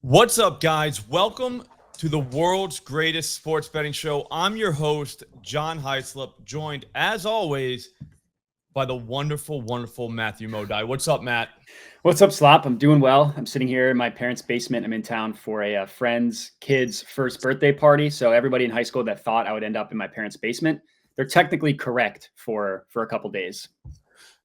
What's up, guys? Welcome to the world's greatest sports betting show. I'm your host, John Heislip, joined, as always, by the wonderful, wonderful Matthew Modi. What's up, Matt? What's up, Slop? I'm doing well. I'm sitting here in my parents' basement. I'm in town for a friend's kid's first birthday party. So everybody in high school that thought I would end up in my parents' basement, they're technically correct for a couple days.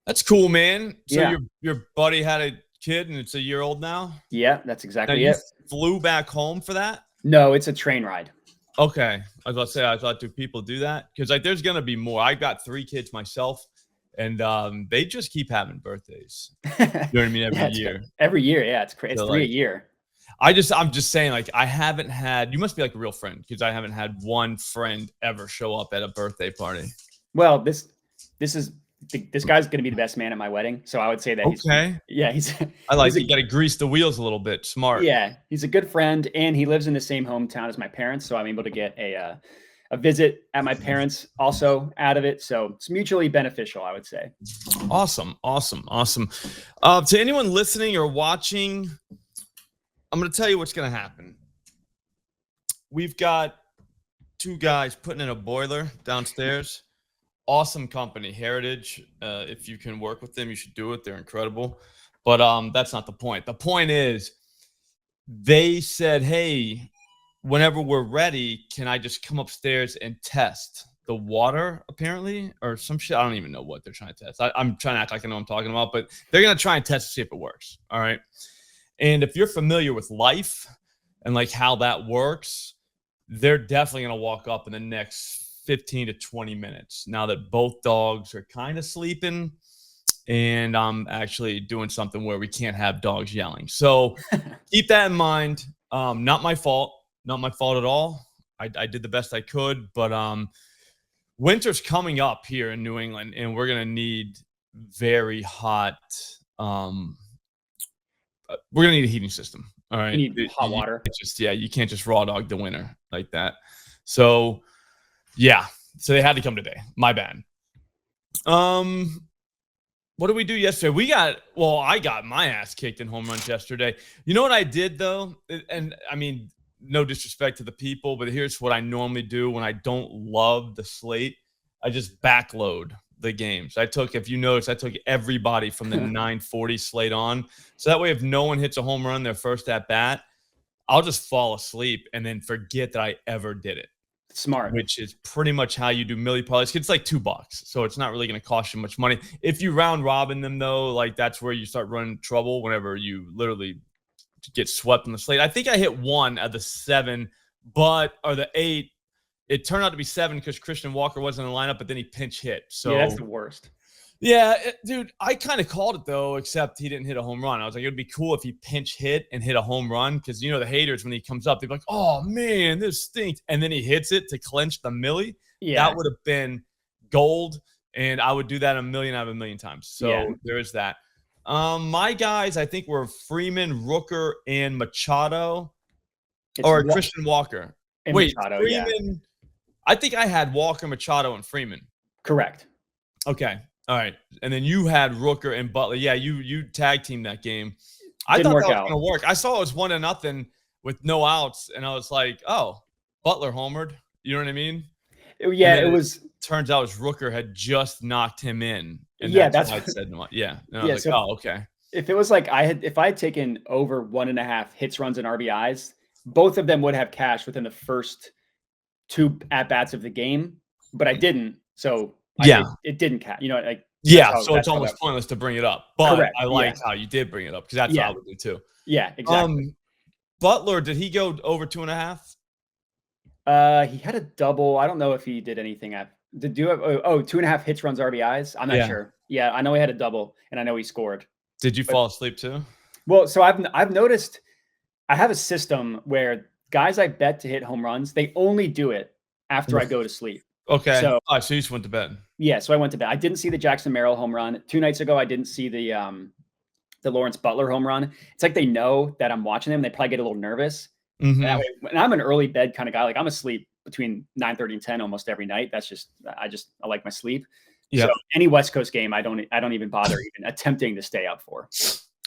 That's cool, man. So Yeah. your buddy had a kid, and it's a year old now? Yeah, that's Now, exactly you it. flew back home for that? No, it's a train ride. Okay. I was about to say, I thought, do people do that? Because there's going to be more. I got 3 kids myself, and they just keep having birthdays. You know what I mean? Every year. Every year, yeah. It's crazy. It's So, 3 a year. I'm just saying, I haven't had, you must be like a real friend, because I haven't had one friend ever show up at a birthday party. Well, this guy's going to be the best man at my wedding. So I would say that he's You got to grease the wheels a little bit. Smart. Yeah, he's a good friend, and he lives in the same hometown as my parents, so I'm able to get a visit at my parents also out of it. So it's mutually beneficial, I would say. Awesome. To anyone listening or watching, I'm going to tell you what's going to happen. We've got 2 guys putting in a boiler downstairs. Awesome company, Heritage. If you can work with them, you should do it. They're incredible. But that's not the point. The point is, they said, hey, whenever we're ready, can I just come upstairs and test the water, apparently, or some shit? I don't even know what they're trying to test. I'm trying to act like I know what I'm talking about, but they're going to try and test to see if it works. All right. And if you're familiar with life and like how that works, they're definitely going to walk up in the next 15 to 20 minutes now that both dogs are kind of sleeping, and I'm actually doing something where we can't have dogs yelling. So keep that in mind. Not my fault at all. I did the best I could, but winter's coming up here in New England, and we're going to need very hot, we're going to need a heating system. All right. You need hot water. You can't just raw dog the winter like that. So yeah. So they had to come today. My bad. What did we do yesterday? I got my ass kicked in home runs yesterday. You know what I did, though? And I mean, no disrespect to the people, but here's what I normally do when I don't love the slate. I just backload the games. If you notice, I took everybody from the 940 slate on. So that way, if no one hits a home run their first at bat, I'll just fall asleep and then forget that I ever did it. Smart. Which is pretty much how you do milli parlays. It's like $2, so it's not really going to cost you much money. If you round robin them, though, like that's where you start running trouble whenever you literally get swept on the slate. I think I hit 1 of the 7, or the 8. It turned out to be 7 because Christian Walker wasn't in the lineup, but then he pinch hit. So yeah, that's the worst. Yeah, dude, I kind of called it, though, except he didn't hit a home run. I was like, it would be cool if he pinch hit and hit a home run, because, the haters, when he comes up, they're like, oh, man, this stinks. And then he hits it to clinch the milli. Yeah. That would have been gold, and I would do that a million out of a million times. So There is that. My guys, I think, were Freeman, Rooker, and Machado, Christian Walker. Wait, Machado, Freeman. I think I had Walker, Machado, and Freeman. Correct. Okay. All right. And then you had Rooker and Butler. Yeah, you tag team that game. I Didn't thought that work was going to work. I saw it was 1-0 with no outs, and I was like, oh, Butler homered. You know what I mean? Yeah, it was. Turns out Rooker had just knocked him in. And that's why I said no. Yeah. And I was like, oh, okay. If it was like if I had taken over 1.5 hits, runs, and RBIs, both of them would have cashed within the first 2 at-bats of the game, but I didn't. So it didn't cash. So it's almost pointless to bring it up. But correct. I like how you did bring it up, because that's how I would do too. Yeah, exactly. Butler, did he go over 2.5? He had a double. I don't know if he did anything. Did you have 2.5 hits, runs, RBIs? I'm not sure. Yeah, I know he had a double, and I know he scored. Did you fall asleep too? Well, so I've noticed I have a system where guys I bet to hit home runs, they only do it after I go to sleep. Okay. So you just went to bed. Yeah, so I went to bed. I didn't see the Jackson Merrill home run. 2 nights ago, I didn't see the Lawrence Butler home run. It's like they know that I'm watching them. They probably get a little nervous. Mm-hmm. That way, and I'm an early bed kind of guy. Like, I'm asleep between 9:30 and 10 almost every night. That's just I like my sleep. Yeah. So any West Coast game, I don't even bother even attempting to stay up for.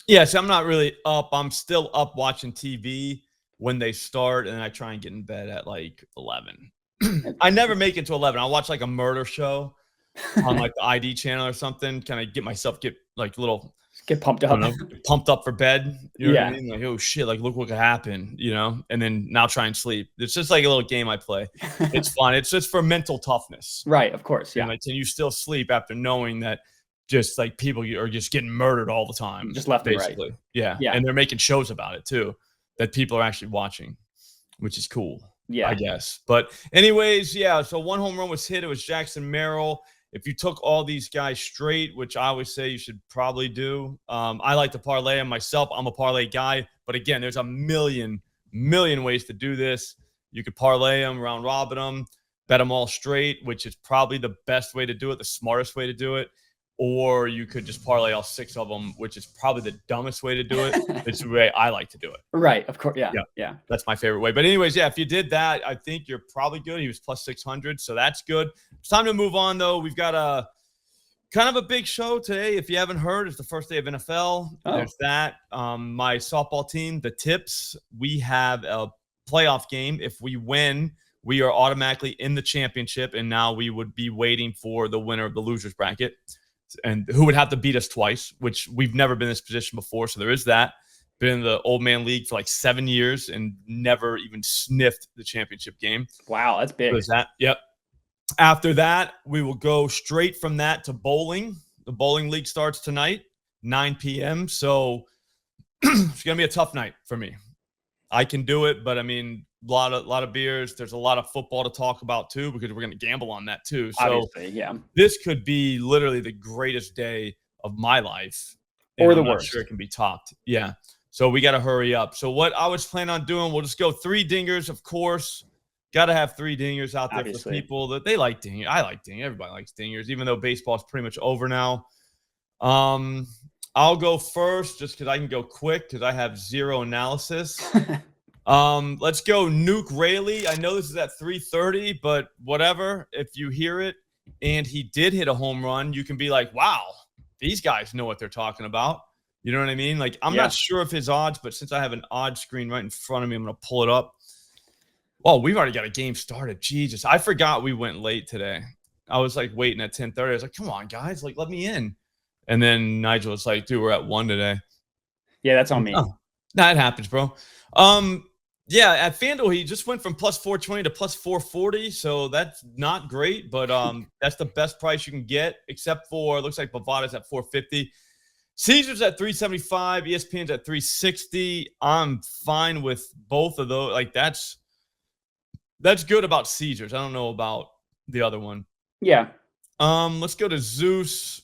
Yeah, so I'm not really up. I'm still up watching TV when they start, and then I try and get in bed at like 11. I never make it to 11. I'll watch like a murder show on like the ID channel or something, kind of get myself like a little, Get pumped I don't up. know, pumped up for bed. You know what I Yeah. mean? Like, oh shit, like look what could happen, you know? And then now try and sleep. It's just like a little game I play. It's fun. It's just for mental toughness. Right, of course, And yeah. like, can you still sleep after knowing that just like people are just getting murdered all the time, Just left and right. basically? Yeah. Yeah. And they're making shows about it too, that people are actually watching, which is cool, I Yeah. guess. But anyways, yeah. So one home run was hit. It was Jackson Merrill. If you took all these guys straight, which I always say you should probably do, I like to parlay them myself. I'm a parlay guy, but again, there's a million ways to do this. You could parlay them, round robin them, bet them all straight, which is probably the best way to do it, the smartest way to do it. Or you could just parlay all 6 of them, which is probably the dumbest way to do it. It's the way I like to do it. Right, of course, yeah, Yeah. yeah. That's my favorite way. But anyways, yeah, if you did that, I think you're probably good. He was plus 600, so that's good. It's time to move on, though. We've got a kind of a big show today. If you haven't heard, it's the first day of NFL. Oh. There's that. My softball team, the Tips, we have a playoff game. If we win, we are automatically in the championship, and now we would be waiting for the winner of the losers bracket, and who would have to beat us twice, which we've never been in this position before. So there is that. Been in the old man league for like 7 years and never even sniffed the championship game. Wow, that's big. There's that. Yep. After that, we will go straight from that to bowling. The bowling league starts tonight, 9 p.m. So it's going to be a tough night for me. I can do it, but I mean, a lot of beers. There's a lot of football to talk about too, because we're going to gamble on that too. So obviously, yeah. This could be literally the greatest day of my life. Or the I'm not worst. sure it can be topped. Yeah. So we got to hurry up. So what I was planning on doing, we'll just go 3 dingers, of course. Got to have 3 dingers out there Obviously. for people that they like dingers. I like dingers. Everybody likes dingers, even though baseball's pretty much over now. I'll go first just because I can go quick because I have zero analysis. Let's go Nuke Rayleigh. I know this is at 3:30, but whatever. If you hear it and he did hit a home run, you can be like, wow, these guys know what they're talking about. You know what I mean? Like, I'm not sure of his odds, but since I have an odds screen right in front of me, I'm going to pull it up. Oh, we've already got a game started. Jesus, I forgot we went late today. I was like waiting at 10:30. I was like, come on, guys, like let me in. And then Nigel was like, dude, we're at 1 today. Yeah, that's on me. Oh, that happens, bro. Yeah, at FanDuel, he just went from plus 420 to plus 440. So that's not great, but that's the best price you can get, except for it looks like Bovada's at 450. Caesars at 375, ESPN's at 360. I'm fine with both of those. Like that's good about Caesars. I don't know about the other one. Yeah. Let's go to Zeus.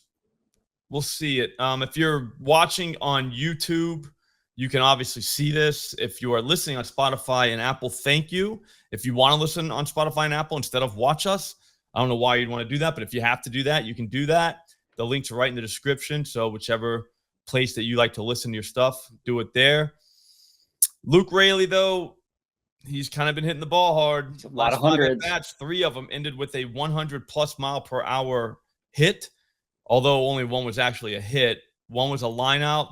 We'll see it. If you're watching on YouTube, you can obviously see this. If you are listening on Spotify and Apple, thank you. If you want to listen on Spotify and Apple instead of watch us, I don't know why you'd want to do that, but if you have to do that, you can do that. The links are right in the description. So whichever place that you like to listen to your stuff, do it there. Luke Rayleigh, though, he's kind of been hitting the ball hard. It's a lot of hundreds. Bats, 3 of them ended with a 100+ mile per hour hit, although only one was actually a hit. One was a line out.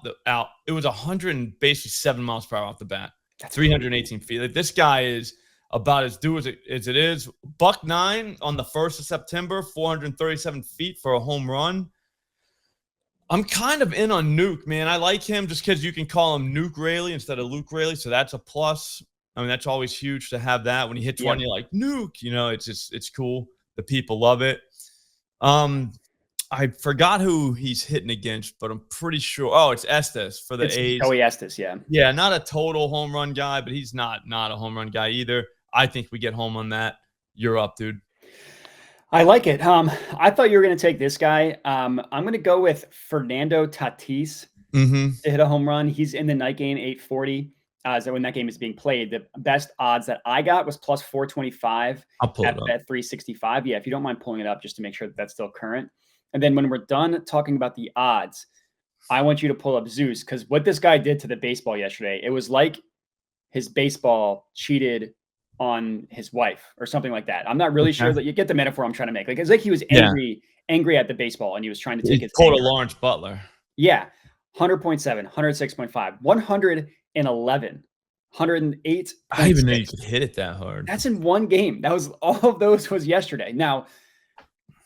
It was 107 miles per hour off the bat. That's 318 feet. Like, this guy is about as due as it is. Buck 9 on the 1st of September, 437 feet for a home run. I'm kind of in on Nuke, man. I like him just because you can call him Nuke Rayleigh instead of Luke Rayleigh, so that's a plus. I mean, that's always huge to have that. When he hits one, you're like, Nuke. You know, it's cool. The people love it. I forgot who he's hitting against, but I'm pretty sure. Oh, it's Estes for the A's. Joey Estes, yeah. Yeah, not a total home run guy, but he's not a home run guy either. I think we get home on that. You're up, dude. I like it. I thought you were going to take this guy. I'm going to go with Fernando Tatis to hit a home run. He's in the night game, 840. So when that game is being played, the best odds that I got was plus 425 I'll pull at it up. Bet 365. Yeah, if you don't mind pulling it up just to make sure that that's still current. And then when we're done talking about the odds, I want you to pull up Zeus, because what this guy did to the baseball yesterday, it was like his baseball cheated on his wife or something like that. I'm not really sure that you get the metaphor I'm trying to make. Like, it's like he was angry at the baseball and he was trying to take his pulled a anger. Lawrence Butler. Yeah. 100.7, 106.5, 111, 108. I didn't even know you could hit it that hard. That's in one game. That was all of those was yesterday. Now,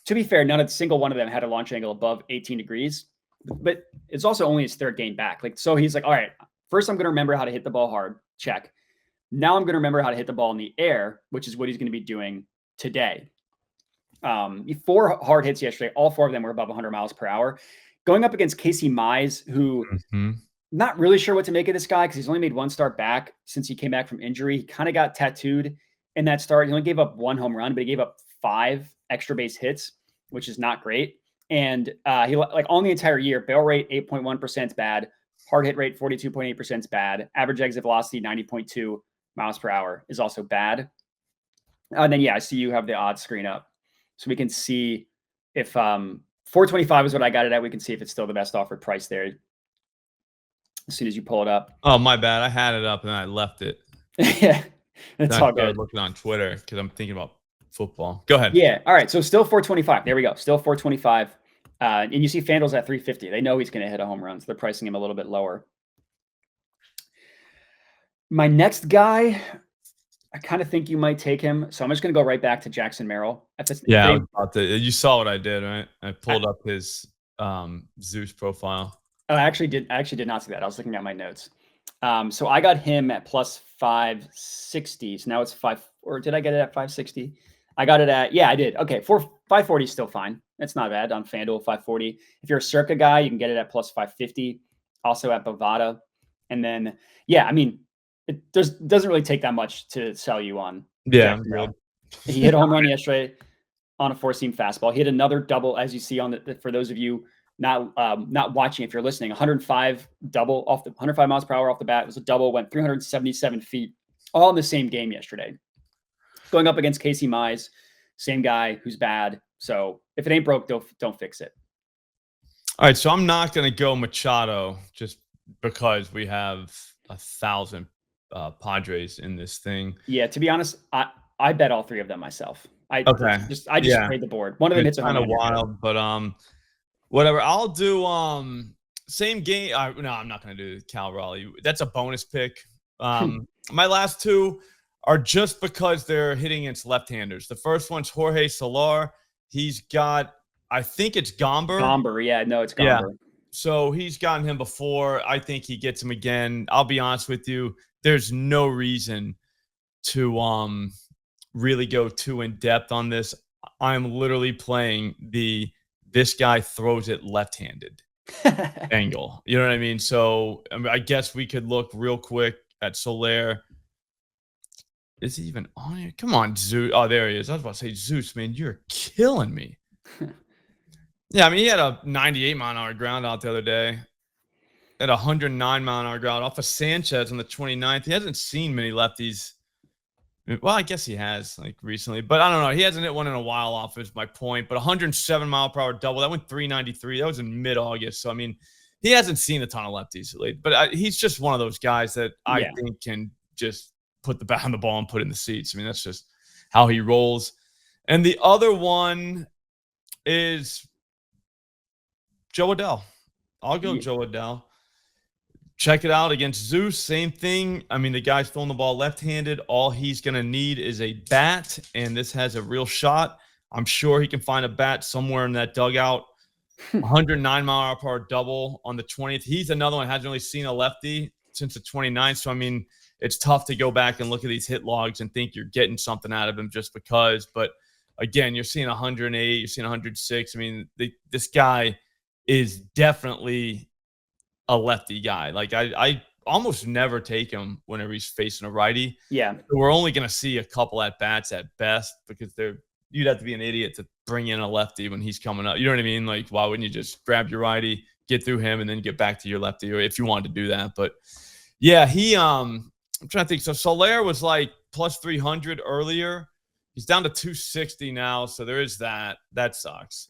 to be fair, not a single one of them had a launch angle above 18 degrees, but it's also only his third game back. Like, so he's like, all right, first I'm going to remember how to hit the ball hard. Check. Now I'm going to remember how to hit the ball in the air, which is what he's going to be doing today. 4 hard hits yesterday. All 4 of them were above 100 miles per hour. Going up against Casey Mize, who not really sure what to make of this guy because he's only made 1 start back since he came back from injury. He kind of got tattooed in that start. He only gave up 1 home run, but he gave up 5 extra base hits, which is not great. And he, like, on the entire year, barrel rate 8.1% is bad. Hard hit rate 42.8% is bad. Average exit velocity 90.2 miles per hour is also bad. And then, yeah, I see you have the odds screen up. So we can see if 425 is what I got it at. We can see if it's still the best offered price there as soon as you pull it up. Oh, my bad. I had it up and I left it. Yeah, that's all good. Looking on Twitter because I'm thinking about football. Go ahead. Yeah. All right. So still 425. There we go. Still 425. And you see FanDuel's at 350. They know he's going to hit a home run, so they're pricing him a little bit lower. My next guy, I kind of think you might take him. So I'm just going to go right back to Jackson Merrill. You saw what I did, right? I pulled up his Zeus profile. Oh, I actually did not see that. I was looking at my notes. So I got him at plus 560. So now it's 5, or did I get it at 560? I got it at, yeah, I did. Okay, 540 is still fine. It's not bad on FanDuel, 540. If you're a Circa guy, you can get it at plus 550. Also at Bovada. And then, yeah, I mean, it doesn't really take that much to sell you on. Yeah. He hit a home run yesterday on a 4-seam fastball. He hit another double, as you see on the, for those of you not watching, if you're listening, 105 double off the 105 miles per hour off the bat. It was a double, went 377 feet, all in the same game yesterday. Going up against Casey Mize, same guy who's bad. So if it ain't broke, don't fix it. All right, so I'm not going to go Machado just because we have 1,000 Padres in this thing. Yeah, to be honest, I bet all 3 of them myself. I just played the board. One of them hits a home run. Kind of wild, but whatever. I'll do same game. No, I'm not going to do Cal Raleigh. That's a bonus pick. My last 2 are just because they're hitting against left-handers. The first one's Jorge Soler. He's got, I think it's Gomber. Gomber, yeah, no, it's Gomber. Yeah. So he's gotten him before. I think he gets him again. I'll be honest with you. There's no reason to really go too in depth on this. I'm literally playing this guy throws it left-handed angle. You know what I mean? So I guess we could look real quick at Soler. Is he even on here? Come on, Zeus. Oh, there he is. I was about to say, Zeus, man, you're killing me. Yeah, I mean, he had a 98-mile-an-hour ground out the other day. At 109-mile-an-hour ground off of Sanchez on the 29th. He hasn't seen many lefties. Well, I guess he has, like, recently. But I don't know. He hasn't hit one in a while off, is my point. But 107-mile-per-hour double. That went 393. That was in mid-August. So, I mean, he hasn't seen a ton of lefties lately. But he's just one of those guys that I think can just put the bat on the ball and put it in the seats. I mean, that's just how he rolls. And the other one is Joe Adell. I'll go Joe Adell. Check it out against Zeus. Same thing. I mean, the guy's throwing the ball left-handed. All he's going to need is a bat, and this has a real shot. I'm sure he can find a bat somewhere in that dugout. 109-mile-per-hour double on the 20th. He's another one. Hasn't really seen a lefty since the 29th. So, I mean, it's tough to go back and look at these hit logs and think you're getting something out of him just because. But, again, you're seeing 108. You're seeing 106. I mean, this guy is definitely a lefty guy. Like, I almost never take him whenever he's facing a righty. Yeah. We're only going to see a couple at-bats at best because you'd have to be an idiot to bring in a lefty when he's coming up. You know what I mean? Like, why wouldn't you just grab your righty, get through him, and then get back to your lefty, or if you wanted to do that. But, yeah, I'm trying to think. So Soler was like plus 300 earlier. He's down to 260 now, so there is that. That sucks.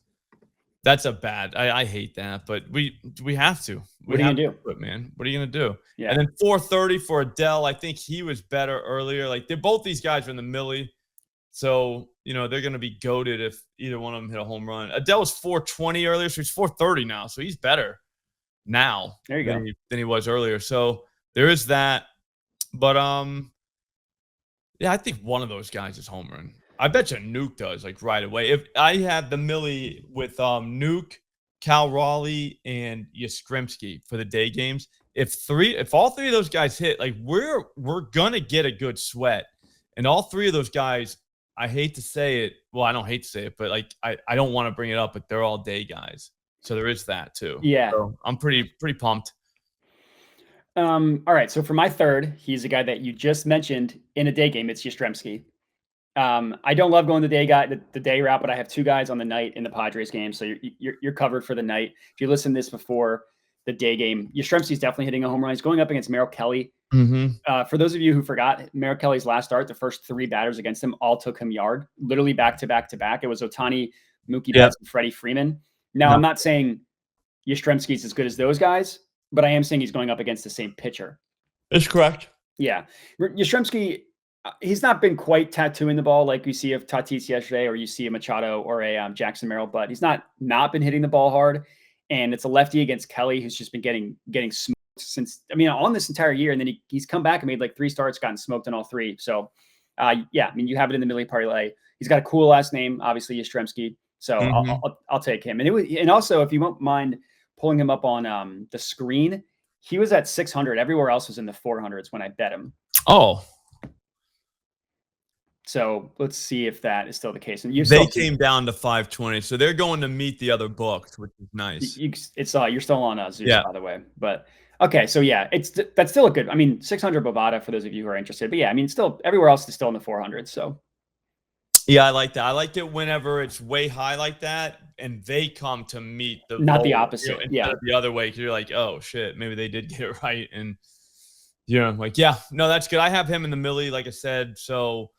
That's a bad. I hate that, but we have to. What are you gonna do? Man, what are you gonna do? Yeah. And then 430 for Adell. I think he was better earlier. Like both these guys are in the millie, so they're gonna be goated if either one of them hit a home run. Adell was 420 earlier, so he's 430 now, so he's better. now There you go. than he was earlier. So there is that. But yeah, I think one of those guys is homering. I bet you Nuke does like right away. If I had the Millie with Nuke, Cal Raleigh, and Yastrzemski for the day games, if all three of those guys hit, like we're gonna get a good sweat. And all three of those guys, I hate to say it. Well, I don't hate to say it, but like I don't want to bring it up, but they're all day guys. So there is that too. Yeah. So I'm pretty pumped. All right. So for my third, he's a guy that you just mentioned in a day game. It's Yastrzemski. I don't love going the day route, but I have two guys on the night in the Padres game, so you're covered for the night. If you listen to this before the day game, Yastrzemski's definitely hitting a home run. He's going up against Merrill Kelly. For those of you who forgot, Merrill Kelly's last start, the first three batters against him all took him yard, literally back to back to back. It was Ohtani, Mookie Betts, and Freddie Freeman. Now, I'm not saying Yastrzemski's as good as those guys, but I am saying he's going up against the same pitcher. That's correct. Yeah. Yastrzemski, he's not been quite tattooing the ball like we see of Tatis yesterday, or you see a Machado or a Jackson Merrill, but he's not been hitting the ball hard. And it's a lefty against Kelly, who's just been getting smoked since, on this entire year. And then he's come back and made like 3 starts, gotten smoked on all 3. So, yeah, you have it in the Millie parlay. He's got a cool last name, obviously Yastrzemski. So I'll take him. And also, if you won't mind pulling him up on the screen, he was at 600. Everywhere else was in the 400s when I bet him. Oh. So let's see if that is still the case. And they came down to 520, so they're going to meet the other books, which is nice. You're still on Zeus, by the way. But okay, so yeah, that's still a good. 600 Bovada for those of you who are interested. But yeah, still everywhere else is still in the 400s. So yeah, I like that. I like it whenever it's way high like that, and they come to meet the not the opposite. The other way, because you're like, oh shit, maybe they did get it right, and that's good. I have him in the Millie, like I said, so.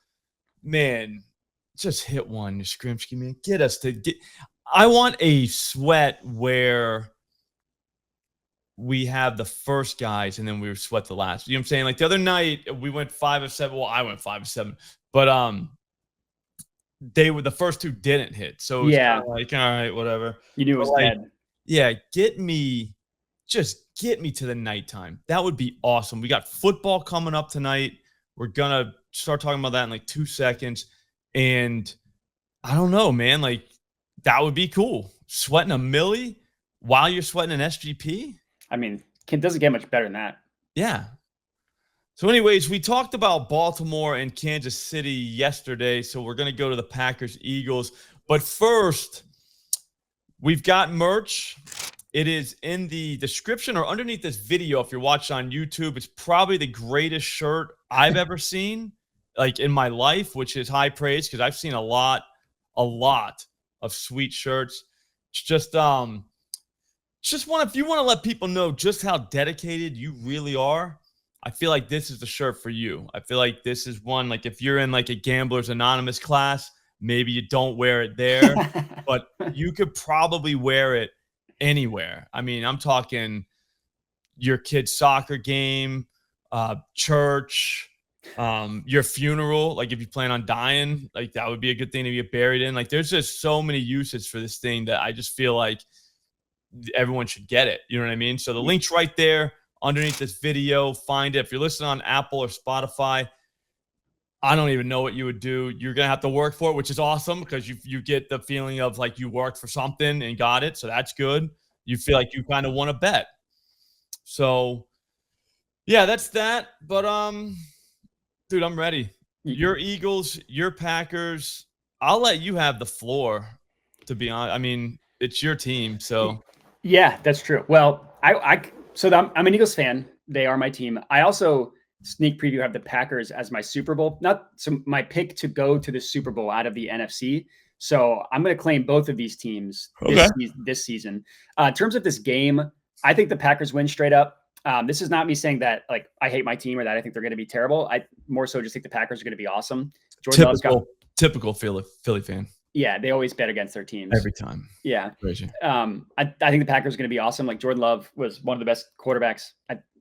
Man, just hit one, Yastrzemski, man. I want a sweat where we have the first guys and then we sweat the last. You know what I'm saying? Like the other night, we went 5 of 7. Well, I went 5 of 7, but the first 2 didn't hit. So it was kind of like, all right, whatever. You knew it was dead. Yeah, get me to the nighttime. That would be awesome. We got football coming up tonight. We're gonna start talking about that in like 2 seconds. And I don't know, man. Like, that would be cool. Sweating a Millie while you're sweating an SGP. Doesn't get much better than that. Yeah. So anyways, we talked about Baltimore and Kansas City yesterday. So we're going to go to the Packers Eagles. But first, we've got merch. It is in the description or underneath this video. If you're watching on YouTube, it's probably the greatest shirt I've ever seen, like in my life, which is high praise because I've seen a lot of sweet shirts. It's just if you want to let people know just how dedicated you really are, I feel like this is the shirt for you. I feel like this is one, like if you're in like a Gamblers Anonymous class, maybe you don't wear it there, but you could probably wear it anywhere. I'm talking your kid's soccer game, church, your funeral. Like if you plan on dying, like that would be a good thing to get buried in. Like there's just so many uses for this thing that I just feel like everyone should get it. You know what I mean? So the link's right there underneath this video. Find it. If you're listening on Apple or Spotify, I don't even know what you would do. You're going to have to work for it, which is awesome because you get the feeling of like you worked for something and got it. So that's good. You feel like you kind of want to bet. So yeah, that's that. But dude, I'm ready. Your Eagles, your Packers. I'll let you have the floor, to be honest. It's your team. So yeah, that's true. Well, I'm an Eagles fan. They are my team. I also sneak preview have the Packers as my Super Bowl, my pick to go to the Super Bowl out of the NFC. So I'm going to claim both of these teams this season. In terms of this game, I think the Packers win straight up. This is not me saying that like I hate my team or that I think they're going to be terrible. I more so just think the Packers are going to be awesome. Typical Philly fan. Yeah, they always bet against their teams every time. Yeah, crazy. I think the Packers are going to be awesome. Like Jordan Love was one of the best quarterbacks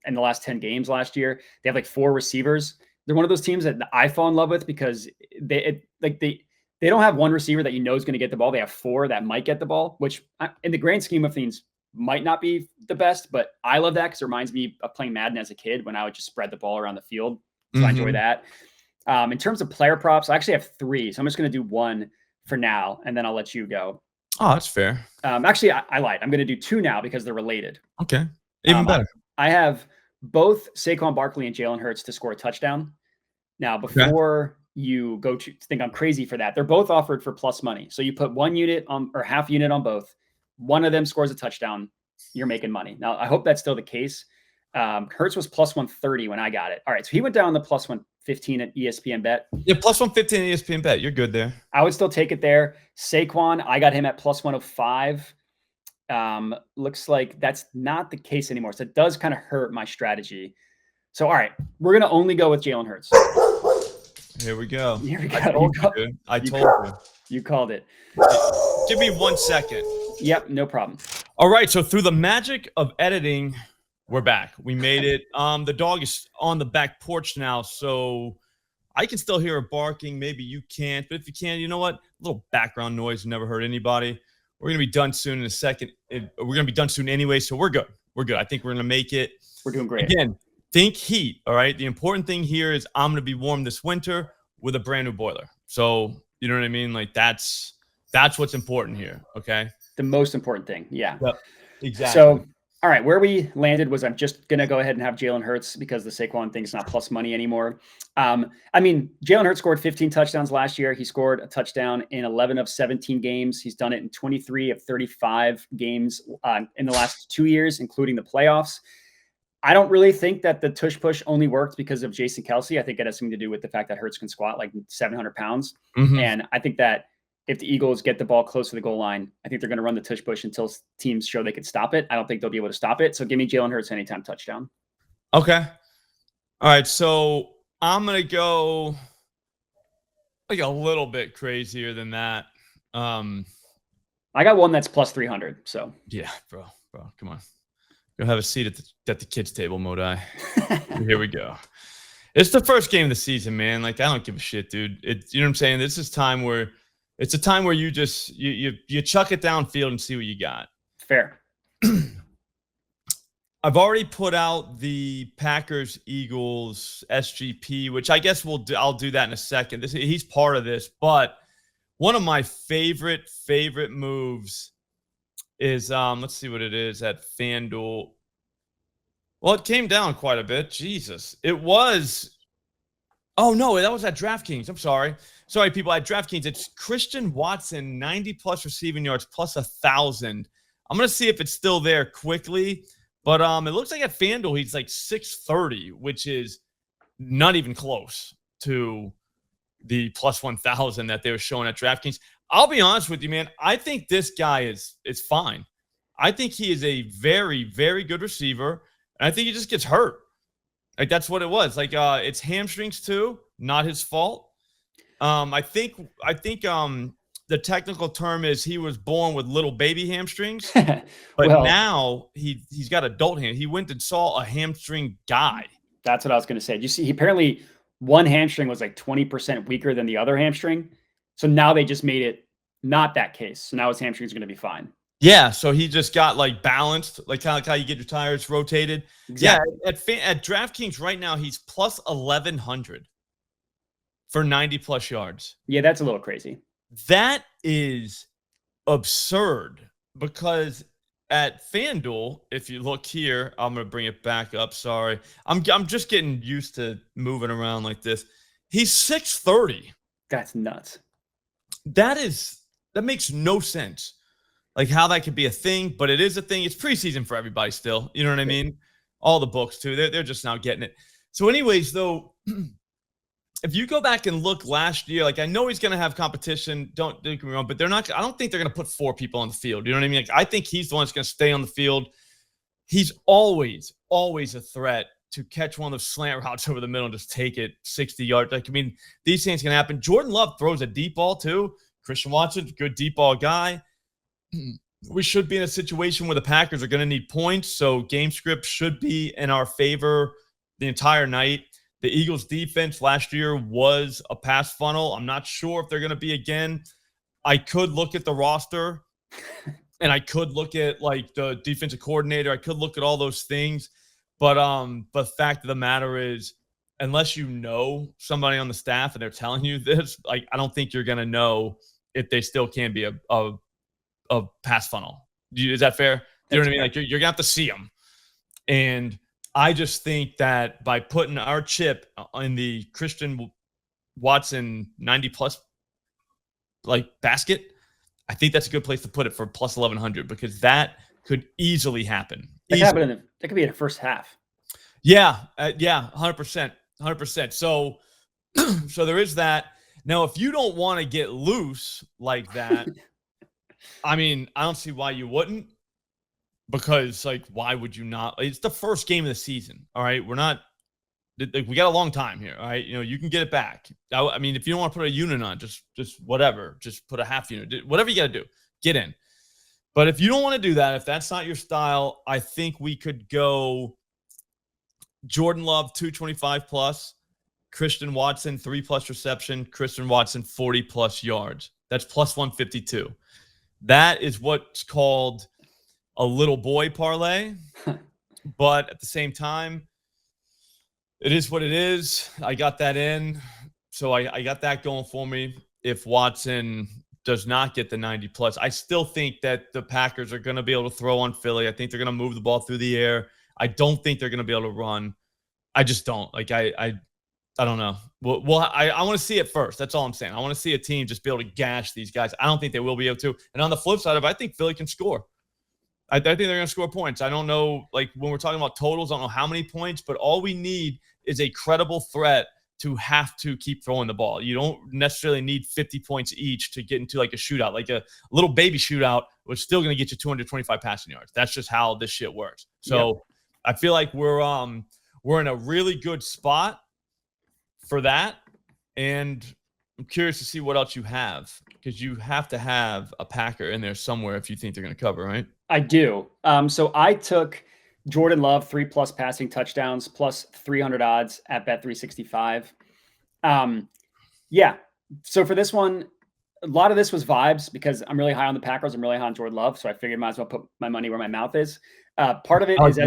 in the last 10 games last year. They have like 4 receivers. They're one of those teams that I fall in love with because they don't have one receiver that is going to get the ball. They have 4 that might get the ball, which in the grand scheme of things might not be the best, but I love that because it reminds me of playing Madden as a kid when I would just spread the ball around the field. So I enjoy that. In terms of player props, I actually have 3. So I'm just going to do 1 for now, and then I'll let you go. Oh, that's fair. Actually, I lied. I'm going to do 2 now because they're related. Okay. Even better. I have both Saquon Barkley and Jalen Hurts to score a touchdown. Now, before you go to think I'm crazy for that, they're both offered for plus money. So you put 1 unit on or half unit on both. One of them scores a touchdown. You're making money. Now, I hope that's still the case. Hurts was plus 130 when I got it. All right. So he went down to plus 115 at ESPN Bet. Yeah, plus 115 at ESPN Bet. You're good there. I would still take it there. Saquon, I got him at plus 105. Looks like that's not the case anymore. So it does kind of hurt my strategy. So, all right, we're going to only go with Jalen Hurts. Here we go. Here we go. I told you. You called it. Give me 1 second. Yep, no problem. All right, so through the magic of editing, we're back. We made it. The dog is on the back porch now, so I can still hear her barking. Maybe you can't, but if you can, you know what? A little background noise never hurt anybody. We're going to be done soon in a second. We're going to be done soon anyway, so we're good. We're good. I think we're going to make it. We're doing great. Again, think heat, all right? The important thing here is I'm going to be warm this winter with a brand new boiler. So, you know what I mean? Like, that's what's important here, okay? The most important thing, yeah. Yep, exactly. So, all right, where we landed was I'm just going to go ahead and have Jalen Hurts because the Saquon thing's not plus money anymore. I mean, Jalen Hurts scored 15 touchdowns last year. He scored a touchdown in 11 of 17 games. He's done it in 23 of 35 games in the last 2 years, including the playoffs. I don't really think that the tush push only worked because of Jason Kelce. I think it has something to do with the fact that Hurts can squat like 700 pounds. And I think that if the Eagles get the ball close to the goal line, I think they're going to run the tush push until teams show they can stop it. I don't think they'll be able to stop it. So give me Jalen Hurts anytime touchdown. Okay. All right. So I'm going to go like a little bit crazier than that. I got one that's plus 300. So yeah, bro, come on. Go have a seat at the kids' table, Modai. Here we go. It's the first game of the season, man. Like, I don't give a shit, dude. You know what I'm saying? This is time where it's a time where you just you chuck it downfield and see what you got. Fair. I've already put out the Packers Eagles SGP, which I guess I'll do that in a second. He's part of this, but one of my favorite moves is let's see what it is at FanDuel. Well, it came down quite a bit. Jesus. It was Oh no, that was at DraftKings. I'm sorry. Sorry, people at DraftKings. It's Christian Watson, 90 plus receiving yards plus 1,000. I'm gonna see if it's still there quickly. But it looks like at FanDuel, he's like 630, which is not even close to the plus 1,000 that they were showing at DraftKings. I'll be honest with you, man. I think this guy is fine. I think he is a very, very good receiver. And I think he just gets hurt. Like, that's what it was. Like, it's hamstrings too, not his fault. I think the technical term is he was born with little baby hamstrings, but now he's got adult hand. He went and saw a hamstring guy. That's what I was going to say. You see, apparently one hamstring was like 20% weaker than the other hamstring. So now they just made it not that case. So now his hamstring is going to be fine. Yeah, so he just got like balanced, like kind of how you get your tires rotated. Exactly. Yeah, at DraftKings right now, he's plus 1,100 for 90 plus yards. Yeah, that's a little crazy. That is absurd because at FanDuel, if you look here, I'm going to bring it back up. Sorry. I'm just getting used to moving around like this. He's 630. That's nuts. That makes no sense. Like how that could be a thing, but it is a thing. It's preseason for everybody still. You know what I mean? All the books too. They're just now getting it. So anyways, though, if you go back and look last year, like I know he's going to have competition. Don't get me wrong, but I don't think they're going to put 4 people on the field. You know what I mean? Like, I think he's the one that's going to stay on the field. He's always a threat to catch one of those slant routes over the middle and just take it 60 yards. Like, I mean, these things can happen. Jordan Love throws a deep ball too. Christian Watson, good deep ball guy. We should be in a situation where the Packers are going to need points, so game script should be in our favor the entire night. The Eagles' defense last year was a pass funnel. I'm not sure if they're going to be again. I could look at the roster and I could look at like the defensive coordinator. I could look at all those things. But the fact of the matter is, unless you know somebody on the staff and they're telling you this, like I don't think you're gonna know if they still can be a pass funnel. Is that fair? You know what I mean? Like you're gonna have to see them. And I just think that by putting our chip in the Christian Watson 90 plus like basket, I think that's a good place to put it for plus 1100 because that could easily happen. That could happen that could be in the first half. Yeah, 100%. So there is that. Now, if you don't want to get loose like that, I mean, I don't see why you wouldn't. Because, like, why would you not? It's the first game of the season. All right, we got a long time here. All right, you can get it back. I mean, if you don't want to put a unit on, just whatever, just put a half unit. Whatever you got to do, get in. But if you don't want to do that, if that's not your style, I think we could go Jordan Love 225 plus, Christian Watson 3+ reception, Christian Watson 40+ yards. That's plus 152. That is what's called a little boy parlay, but at the same time, it is what it is. I got that in, so I got that going for me. If Watson does not get the 90 plus, I still think that the Packers are going to be able to throw on Philly. I think they're going to move the ball through the air. I don't think they're going to be able to run. I just don't. Like I don't know. Well, I want to see it first. That's all I'm saying. I want to see a team just be able to gash these guys. I don't think they will be able to. And on the flip side of it, I think Philly can score. I think they're going to score points. I don't know, like when we're talking about totals, I don't know how many points, but all we need is a credible threat to have to keep throwing the ball. You don't necessarily need 50 points each to get into like a shootout. Like a little baby shootout was still going to get you 225 passing yards. That's just how this shit works. So I feel like we're in a really good spot for that. And I'm curious to see what else you have, because you have to have a Packer in there somewhere if you think they're going to cover, right? I do. So I took Jordan Love 3+ passing touchdowns plus 300 odds at Bet365. Yeah. So for this one, a lot of this was vibes because I'm really high on the Packers. I'm really high on Jordan Love. So I figured I might as well put my money where my mouth is. Part of it is,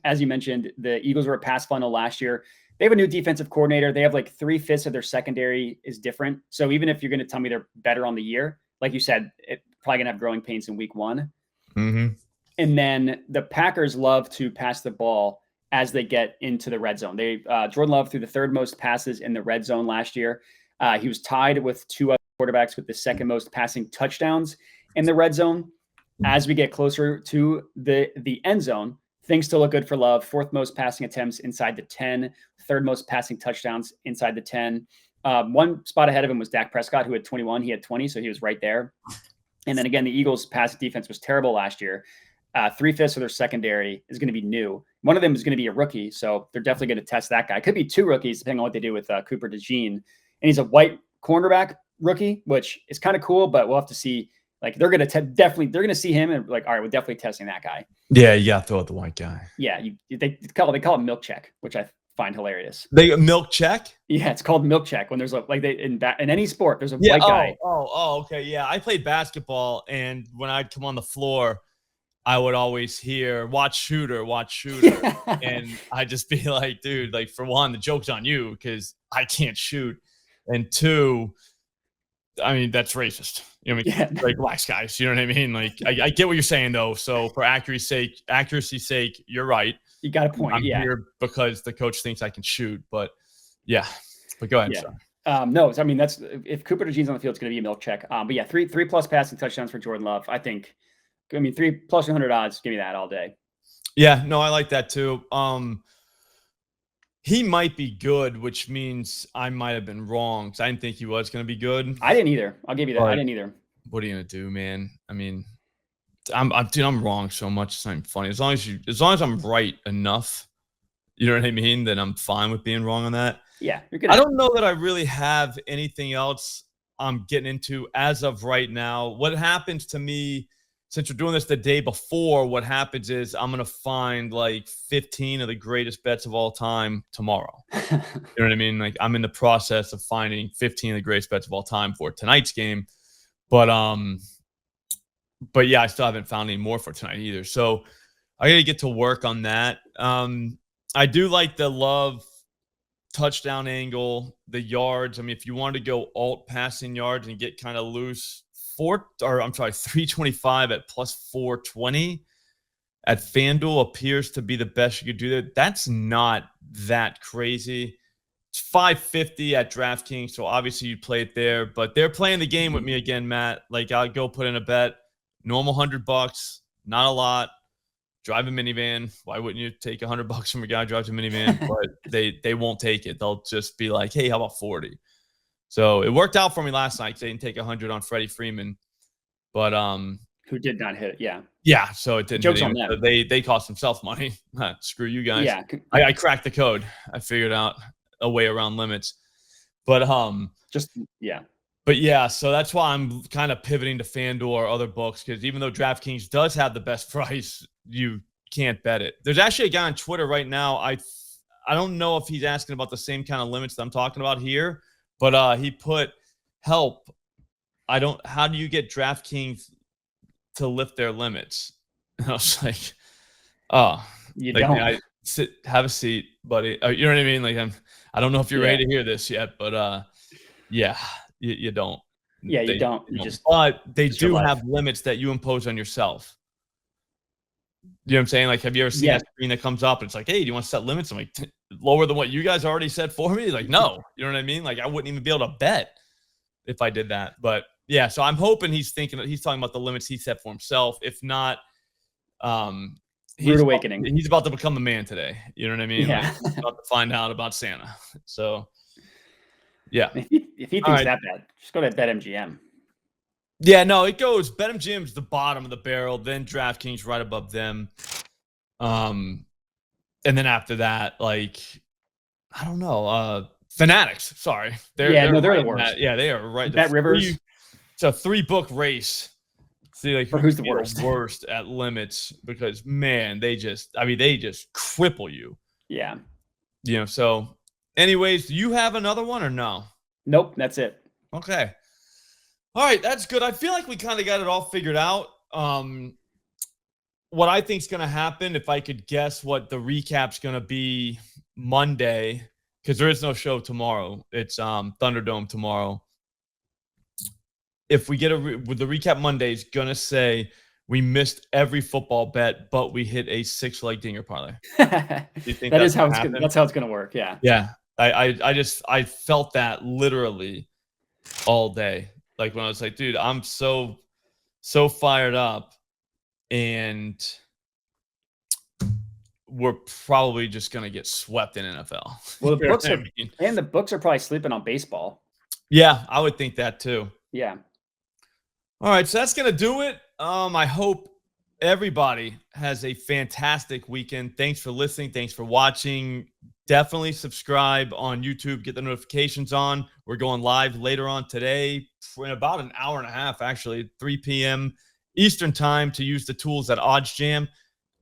as you mentioned, the Eagles were a pass funnel last year. They have a new defensive coordinator. They have like 3/5 of their secondary is different. So even if you're going to tell me they're better on the year, like you said, it probably going to have growing pains in week one. Mm-hmm. And then the Packers love to pass the ball as they get into the red zone. Jordan Love threw the third most passes in the red zone last year. He was tied with two other quarterbacks with the second most passing touchdowns in the red zone. As we get closer to the end zone, things still look good for Love. Fourth most passing attempts inside the 10, third most passing touchdowns inside the 10. One spot ahead of him was Dak Prescott, who had 21. He had 20, so he was right there. And then again, the Eagles' pass defense was terrible last year. 3/5 of their secondary is going to be new. One of them is going to be a rookie, so they're definitely going to test that guy. Could be two rookies, depending on what they do with Cooper DeJean. And he's a white cornerback rookie, which is kind of cool, but we'll have to see. Like they're going to they're going to see him and like, all right, we're definitely testing that guy. Yeah, you got to throw out the white guy. Yeah, they call it milk check, which I find hilarious. They milk check? Yeah, it's called milk check when there's in any sport there's a white guy. Oh, okay, yeah. I played basketball, and when I'd come on the floor, I would always hear watch shooter, and I'd just be like, dude, like for one, the joke's on you because I can't shoot, and two, I mean that's racist. You know what I mean? Like black guys. You know what I mean? Like I get what you're saying though. So for accuracy's sake, you're right. You got a point. I'm here because the coach thinks I can shoot, but yeah. But go ahead. Yeah. No, I mean that's if Cooper DeJean's on the field, it's going to be a milk check. But yeah, 3+ passing touchdowns for Jordan Love. I think. I mean, 3+ 100 odds. Give me that all day. Yeah, no, I like that too. He might be good, which means I might have been wrong because I didn't think he was going to be good. I didn't either. I'll give you that. I didn't either. What are you going to do, man? I mean, I'm wrong so much. It's not even funny. As long as I'm right enough, you know what I mean? Then I'm fine with being wrong on that. Yeah, you're good. I don't know that I really have anything else I'm getting into as of right now. What happens to me? Since we're doing this the day before, what happens is I'm going to find like 15 of the greatest bets of all time tomorrow. You know what I mean? Like I'm in the process of finding 15 of the greatest bets of all time for tonight's game. But But yeah, I still haven't found any more for tonight either. So I got to get to work on that. I do like the Love touchdown angle, the yards. I mean, if you want to go alt passing yards and get kind of loose, 325 at plus 420 at FanDuel appears to be the best you could do that. That's not that crazy. It's 550 at DraftKings, so obviously you play it there. But they're playing the game with me again, Matt. Like, I'll go put in a bet. Normal $100, not a lot. Drive a minivan. Why wouldn't you take $100 from a guy who drives a minivan? But they won't take it. They'll just be like, hey, how about 40? So it worked out for me last night. They didn't take 100 on Freddie Freeman, but who did not hit it? Yeah. Yeah, so it didn't. Joke's on them. So they cost themselves money. Screw you guys. Yeah, I cracked the code. I figured out a way around limits. But But yeah, so that's why I'm kind of pivoting to FanDuel or other books, because even though DraftKings does have the best price, you can't bet it. There's actually a guy on Twitter right now. I don't know if he's asking about the same kind of limits that I'm talking about here, but he put help. How do you get DraftKings to lift their limits? And I was like, oh, you don't. Have a seat, buddy. You know what I mean? Like, I don't know if you're ready to hear this yet, but yeah, you don't. Yeah, you don't. But they do have limits that you impose on yourself. You know what I'm saying? Like, have you ever seen that screen that comes up and it's like, hey, do you want to set limits? I'm like, lower than what you guys already set for me? Like, no. You know what I mean? Like, I wouldn't even be able to bet if I did that. But yeah, so I'm hoping he's talking about the limits he set for himself. If not, rude awakening. He's about to become a man today. You know what I mean? Yeah. Like, he's about to find out about Santa. So yeah. If he thinks that bad, just go to BetMGM. Yeah, no, it goes BetMGM's the bottom of the barrel, then DraftKings right above them. And then after that, like, I don't know, Fanatics. Sorry. They're right the worst. Yeah, they are right. Bet Rivers. It's a 3-book race. See, like, who's the worst? Worst at limits, because man, they just cripple you. Yeah. You know, so anyways, do you have another one or no? Nope, that's it. Okay. All right, that's good. I feel like we kind of got it all figured out. What I think is going to happen, if I could guess what the recap's going to be Monday, because there is no show tomorrow. It's Thunderdome tomorrow. If we get with the recap Monday, is going to say we missed every football bet, but we hit a 6-leg dinger parlay. Do you think that's how it's going to work? Yeah. Yeah. I felt that literally all day. Like, when I was like, dude, I'm so fired up, and we're probably just gonna get swept in NFL. Well, the books are probably sleeping on baseball. Yeah, I would think that too. Yeah. All right, so that's gonna do it. I hope everybody has a fantastic weekend. Thanks for listening. Thanks for watching. Definitely subscribe on YouTube. Get the notifications on. We're going live later on today in about an hour and a half, actually, 3 p.m. Eastern time, to use the tools at OddsJam.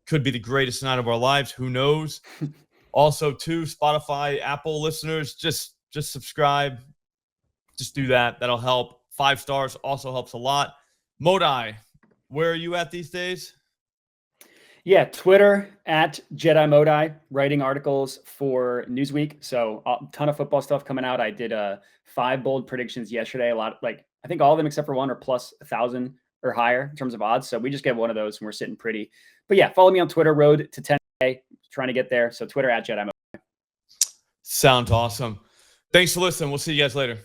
Could be the greatest night of our lives. Who knows? Also, too, Spotify, Apple listeners, just subscribe. Just do that. That'll help. 5 stars also helps a lot. Modi, where are you at these days? Yeah, Twitter at Jedi Modi, writing articles for Newsweek. So a ton of football stuff coming out. I did 5 bold predictions yesterday. A lot, like, I think all of them except for one are plus 1,000 or higher in terms of odds. So we just get one of those and we're sitting pretty. But yeah, follow me on Twitter, road to 10K, trying to get there. So Twitter at Jedi Modi. Sounds awesome. Thanks for listening. We'll see you guys later.